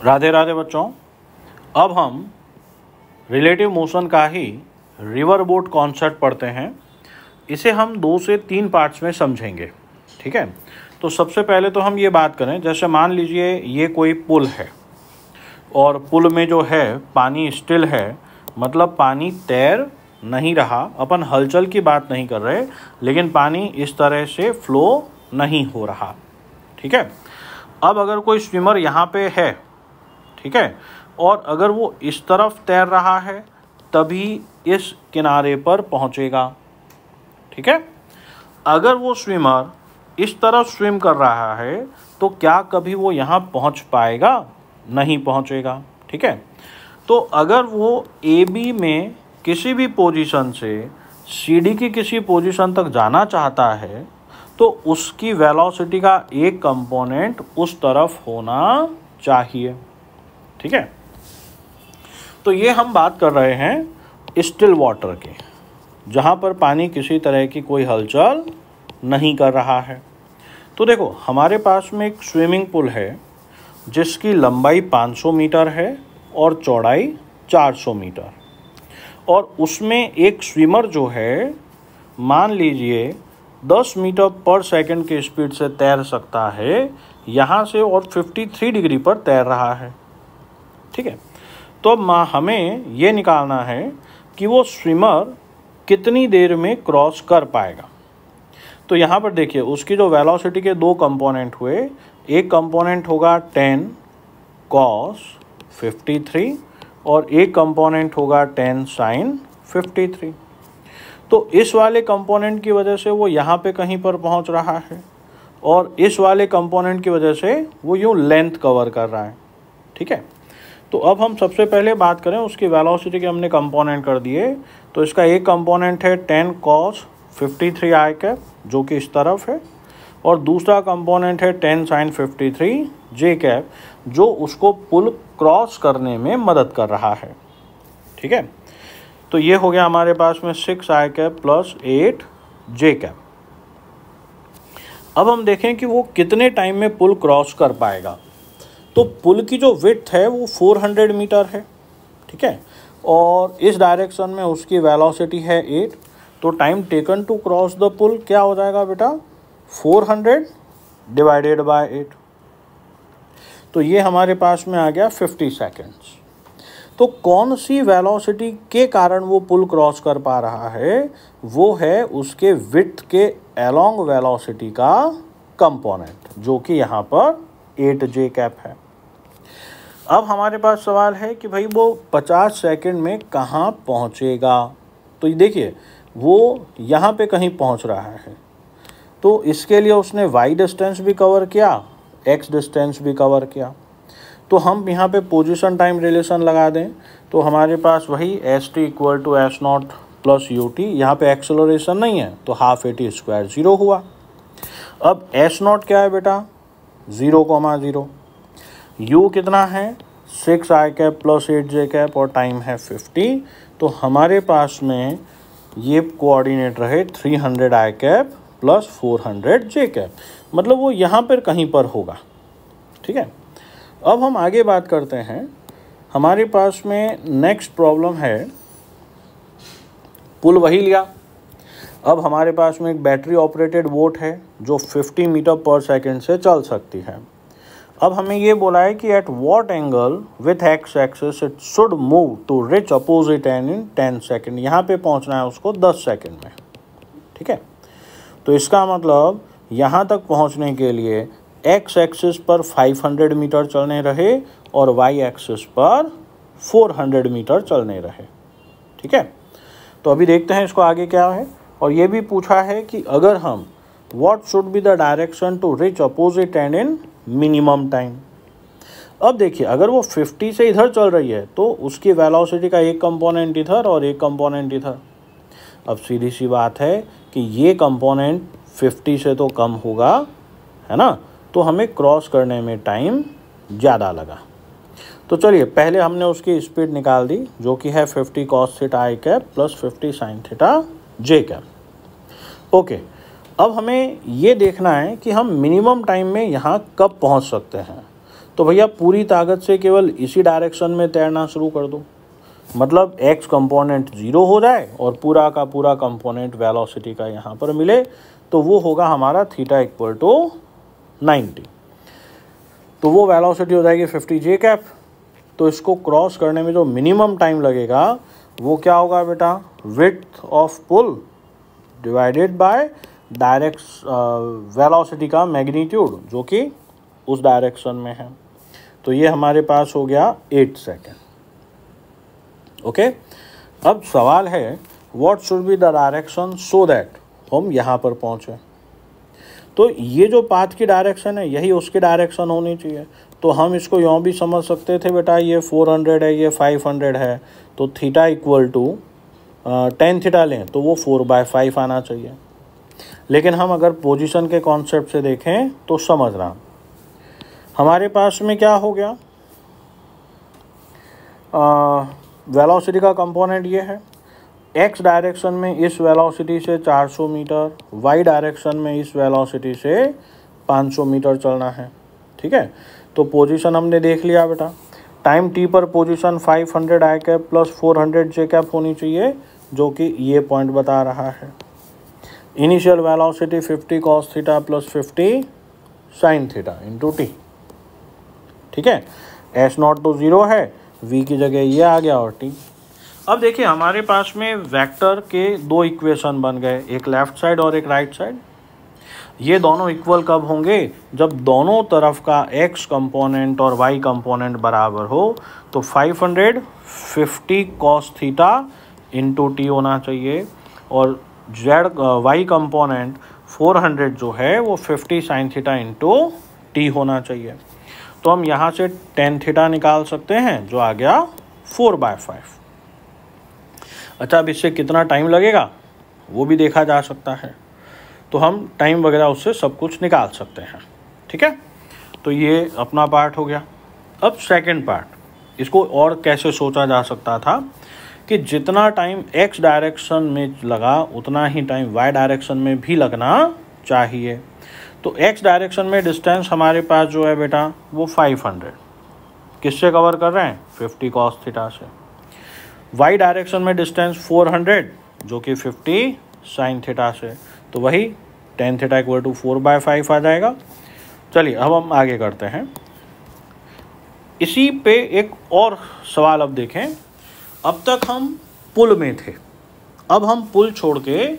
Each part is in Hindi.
राधे राधे बच्चों। अब हम रिलेटिव मोशन का ही रिवर बोट कॉन्सेप्ट पढ़ते हैं। इसे हम 2 से 3 पार्ट्स में समझेंगे, ठीक है। तो सबसे पहले तो हम ये बात करें, जैसे मान लीजिए ये कोई पुल है और पुल में जो है पानी स्टिल है, मतलब पानी तैर नहीं रहा। अपन हलचल की बात नहीं कर रहे, लेकिन पानी इस तरह से फ्लो नहीं हो रहा, ठीक है। अब अगर कोई स्विमर यहाँ पे है, ठीक है, और अगर वो इस तरफ तैर रहा है तभी इस किनारे पर पहुँचेगा, ठीक है। अगर वो स्विमर इस तरफ स्विम कर रहा है तो क्या कभी वो यहाँ पहुँच पाएगा? नहीं पहुँचेगा, ठीक है। तो अगर वो ए बी में किसी भी पोजीशन से सी डी की किसी पोजीशन तक जाना चाहता है तो उसकी वेलोसिटी का एक कंपोनेंट उस तरफ होना चाहिए, ठीक है। तो ये हम बात कर रहे हैं स्टिल वाटर की, जहाँ पर पानी किसी तरह की कोई हलचल नहीं कर रहा है। तो देखो, हमारे पास में एक स्विमिंग पूल है जिसकी लंबाई 500 मीटर है और चौड़ाई 400 मीटर, और उसमें एक स्विमर जो है, मान लीजिए 10 मीटर पर सेकंड की स्पीड से तैर सकता है यहाँ से, और 53 डिग्री पर तैर रहा है, ठीक है। तो अब हमें ये निकालना है कि वो स्विमर कितनी देर में क्रॉस कर पाएगा। तो यहाँ पर देखिए, उसकी जो वेलोसिटी के 2 कंपोनेंट हुए, एक कंपोनेंट होगा 10 cos 53 और एक कंपोनेंट होगा 10 sin 53। तो इस वाले कंपोनेंट की वजह से वो यहाँ पे कहीं पर पहुँच रहा है, और इस वाले कंपोनेंट की वजह से वो यूँ लेंथ कवर कर रहा है, ठीक है। तो अब हम सबसे पहले बात करें उसकी वेलोसिटी के, हमने कंपोनेंट कर दिए। तो इसका एक कंपोनेंट है 10 cos 53 आई कैप, जो कि इस तरफ है, और दूसरा कंपोनेंट है 10 sin 53 जे कैप, जो उसको पुल क्रॉस करने में मदद कर रहा है, ठीक है। तो ये हो गया हमारे पास में 6 आई कैप प्लस 8 जे कैप। अब हम देखें कि वो कितने टाइम में पुल क्रॉस कर पाएगा। तो पुल की जो विड्थ है वो 400 मीटर है, ठीक है, और इस डायरेक्शन में उसकी वेलोसिटी है 8। तो time taken to cross the पुल क्या हो जाएगा बेटा? 400 डिवाइडेड बाय 8। तो ये हमारे पास में आ गया 50 सेकेंड्स। तो कौन सी वेलोसिटी के कारण वो पुल क्रॉस कर पा रहा है? वो है उसके विड्थ के अलोंग वेलोसिटी का कंपोनेंट, जो कि यहाँ पर 8 जे कैप है। अब हमारे पास सवाल है कि भाई वो 50 सेकंड में कहाँ पहुँचेगा? तो ये देखिए, वो यहाँ पे कहीं पहुँच रहा है, तो इसके लिए उसने y डिस्टेंस भी कवर किया, x डिस्टेंस भी कवर किया। तो हम यहाँ पे पोजीशन टाइम रिलेशन लगा दें तो हमारे पास वही st = s0 प्लस ut। यहाँ पे एक्सेलरेशन नहीं है तो हाफ at² 0 हुआ। अब s0 क्या है बेटा? 0,0। u कितना है? 6 आई कैप प्लस 8 जे कैप, और टाइम है 50। तो हमारे पास में ये कोऑर्डिनेट रहे 300 आई कैप प्लस 400 जे कैप, मतलब वो यहाँ पर कहीं पर होगा, ठीक है। अब हम आगे बात करते हैं। हमारे पास में नेक्स्ट प्रॉब्लम है, पुल वही लिया। अब हमारे पास में एक बैटरी ऑपरेटेड बोट है जो 50 मीटर पर सेकंड से चल सकती है। अब हमें ये बोला है कि at what angle with x axis it should move to reach opposite end in 10 second. यहाँ पे पहुँचना है उसको 10 सेकेंड में, ठीक है। तो इसका मतलब यहाँ तक पहुँचने के लिए एक्स एक्सिस पर 500 मीटर चलने रहे और वाई एक्सिस पर 400 मीटर चलने रहे, ठीक है। तो अभी देखते हैं इसको आगे क्या है। और ये भी पूछा है कि अगर हम what should be the direction to reach opposite end in minimum time. अब देखिए, अगर वो 50 से इधर चल रही है तो उसकी वेलोसिटी का एक कंपोनेंट इधर और एक कंपोनेंट इधर। अब सीधी सी बात है कि ये कंपोनेंट 50 से तो कम होगा, है ना, तो हमें क्रॉस करने में टाइम ज़्यादा लगा। तो चलिए, पहले हमने उसकी स्पीड निकाल दी, जो कि है 50 cos theta i cap plus 50 sin theta j cap. Okay, अब हमें ये देखना है कि हम मिनिमम टाइम में यहाँ कब पहुँच सकते हैं। तो भैया पूरी ताकत से केवल इसी डायरेक्शन में तैरना शुरू कर दो, मतलब x कंपोनेंट 0 हो जाए और पूरा का पूरा कंपोनेंट वेलोसिटी का यहाँ पर मिले, तो वो होगा हमारा थीटा इक्वल टू 90। तो वो वेलोसिटी हो जाएगी 50 जे कैप। तो इसको क्रॉस करने में जो मिनिमम टाइम लगेगा वो क्या होगा बेटा, विड्थ ऑफ पुल डिवाइडेड बाय डायरेक्ट वेलोसिटी का मैग्नीट्यूड जो कि उस डायरेक्शन में है। तो ये हमारे पास हो गया 8 सेकेंड। ओके, अब सवाल है what should be the direction so that हम यहाँ पर पहुँचे। तो ये जो पाथ की डायरेक्शन है यही उसकी डायरेक्शन होनी चाहिए। तो हम इसको यूँ भी समझ सकते थे बेटा, ये 400 है, ये 500 है, तो theta equal to tan theta लें तो वो 4/5 आना चाहिए। लेकिन हम अगर पोजीशन के कॉन्सेप्ट से देखें तो समझना, हमारे पास में क्या हो गया, वेलोसिटी का कंपोनेंट ये है, x डायरेक्शन में इस वेलोसिटी से 400 मीटर, y डायरेक्शन में इस वेलोसिटी से 500 मीटर चलना है। ठीक है, तो पोजीशन हमने देख लिया बेटा। टाइम t पर पोजीशन 500 आई कैप प्लस 400 जे कैप होनी चाहिए, जो कि ये पॉइंट बता रहा है। Initial velocity 50 cos theta plus 50 sine theta into T. ठीक है, S0 तो 0 है, v की जगह ये आ गया और t। अब देखिए हमारे पास में वेक्टर के दो इक्वेशन बन गए, एक लेफ्ट साइड और एक राइट साइड। ये दोनों इक्वल कब होंगे, जब दोनों तरफ का x कंपोनेंट और y कंपोनेंट बराबर हो। तो 550 cos थीटा इंटू टी होना चाहिए और y कंपोनेंट 400 जो है वो 50 साइन थीटा इंटू टी होना चाहिए। तो हम यहाँ से tan थीटा निकाल सकते हैं जो आ गया 4/5। अच्छा, अब इससे कितना टाइम लगेगा वो भी देखा जा सकता है, तो हम टाइम वगैरह उससे सब कुछ निकाल सकते हैं। ठीक है, तो ये अपना पार्ट हो गया। अब सेकंड पार्ट, इसको और कैसे सोचा जा सकता था कि जितना टाइम x डायरेक्शन में लगा उतना ही टाइम y डायरेक्शन में भी लगना चाहिए। तो x डायरेक्शन में डिस्टेंस हमारे पास जो है बेटा वो 500 किससे कवर कर रहे हैं, 50 cos थीटा से। y डायरेक्शन में डिस्टेंस 400 जो कि 50 साइन थीटा से, तो वही tan थीटा इक्वल टू 4/5 आ जाएगा। चलिए अब हम आगे करते हैं। इसी पे एक और सवाल अब देखें। अब तक हम पुल में थे, अब हम पुल छोड़ के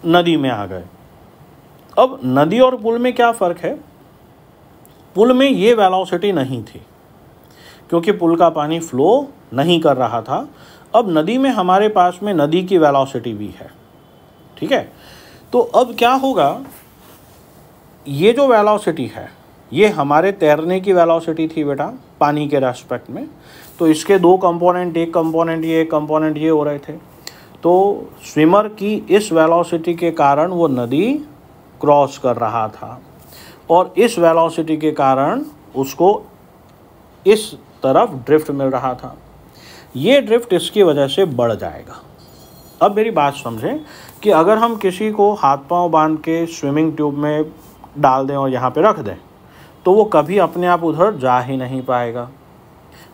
नदी में आ गए। अब नदी और पुल में क्या फ़र्क है, पुल में ये वेलोसिटी नहीं थी क्योंकि पुल का पानी फ्लो नहीं कर रहा था। अब नदी में हमारे पास में नदी की वेलोसिटी भी है। ठीक है, तो अब क्या होगा, ये जो वेलोसिटी है ये हमारे तैरने की वेलोसिटी थी बेटा पानी के रेस्पेक्ट में। तो इसके दो कंपोनेंट, एक कंपोनेंट ये, एक कंपोनेंट ये हो रहे थे। तो स्विमर की इस वेलोसिटी के कारण वो नदी क्रॉस कर रहा था और इस वेलोसिटी के कारण उसको इस तरफ ड्रिफ्ट मिल रहा था। ये ड्रिफ्ट इसकी वजह से बढ़ जाएगा। अब मेरी बात समझें कि अगर हम किसी को हाथ पांव बांध के स्विमिंग ट्यूब में डाल दें और यहाँ पे रख दें तो वो कभी अपने आप उधर जा ही नहीं पाएगा,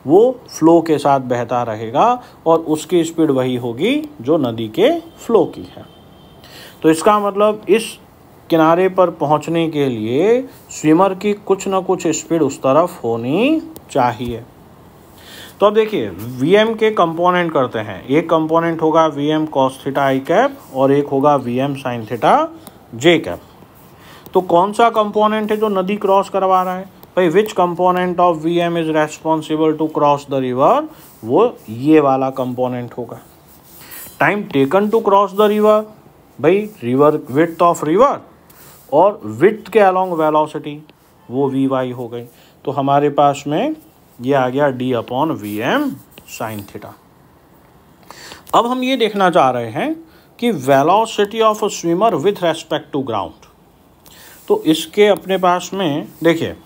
वो फ्लो के साथ बहता रहेगा और उसकी स्पीड वही होगी जो नदी के फ्लो की है। तो इसका मतलब इस किनारे पर पहुँचने के लिए स्विमर की कुछ ना कुछ स्पीड उस तरफ होनी चाहिए। तो अब देखिए Vm के कंपोनेंट करते हैं। एक कंपोनेंट होगा Vm cos theta i cap और एक होगा Vm sin theta j cap. तो कौन सा कंपोनेंट है जो नदी क्रॉस करवा रहा है भाई, which component of Vm is responsible to cross the river, वो ये वाला कंपोनेंट होगा। Time taken to cross the river, भाई रिवर विड्थ ऑफ रिवर और विड्थ के अलोंग वेलोसिटी वो Vy हो गई। तो हमारे पास में ये आ गया d/Vm sin थीटा। अब हम ये देखना चाह रहे हैं कि velocity of a swimmer with respect to ground. तो इसके अपने पास में देखिए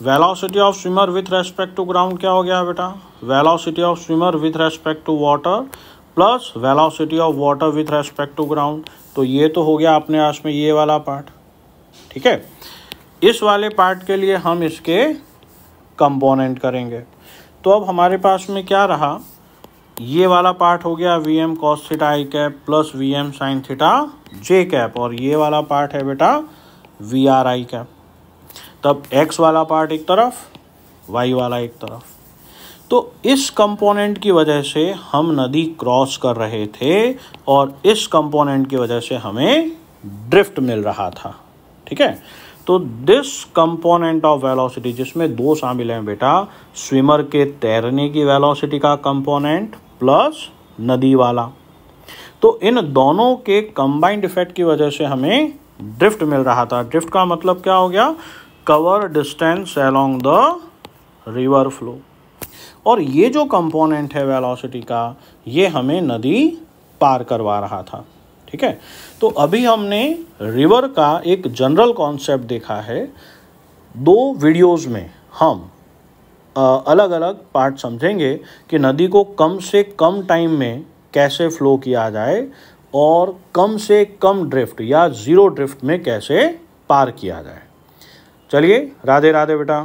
velocity of swimmer with respect to ground क्या हो गया बेटा, velocity of swimmer with respect to water plus velocity of water with respect to ground. तो ये तो हो गया अपने पास में ये वाला पार्ट। ठीक है, इस वाले पार्ट के लिए हम इसके कंपोनेंट करेंगे। तो अब हमारे पास में क्या रहा, ये वाला पार्ट हो गया v m cos theta i cap plus v m sine theta j cap, और ये वाला पार्ट है बेटा वी आर आई कैप। तब एक्स वाला पार्ट एक तरफ, वाई वाला एक तरफ। तो इस कंपोनेंट की वजह से हम नदी क्रॉस कर रहे थे और इस कंपोनेंट की वजह से हमें ड्रिफ्ट मिल रहा था। ठीक है, तो दिस कंपोनेंट ऑफ वेलोसिटी, जिसमें दो शामिल हैं बेटा, स्विमर के तैरने की वेलोसिटी का कंपोनेंट प्लस नदी वाला। तो इन दोनों के कंबाइंड इफेक्ट की वजह से हमें ड्रिफ्ट मिल रहा था। ड्रिफ्ट का मतलब क्या हो गया, cover distance along the river flow. और ये जो कंपोनेंट है वेलोसिटी का, ये हमें नदी पार करवा रहा था। ठीक है, तो अभी हमने रिवर का एक जनरल कॉन्सेप्ट देखा है। दो वीडियोस में हम अलग अलग पार्ट समझेंगे कि नदी को कम से कम टाइम में कैसे फ्लो किया जाए और कम से कम ड्रिफ्ट या ज़ीरो ड्रिफ्ट में कैसे पार किया जाए। चलिए, राधे राधे बेटा।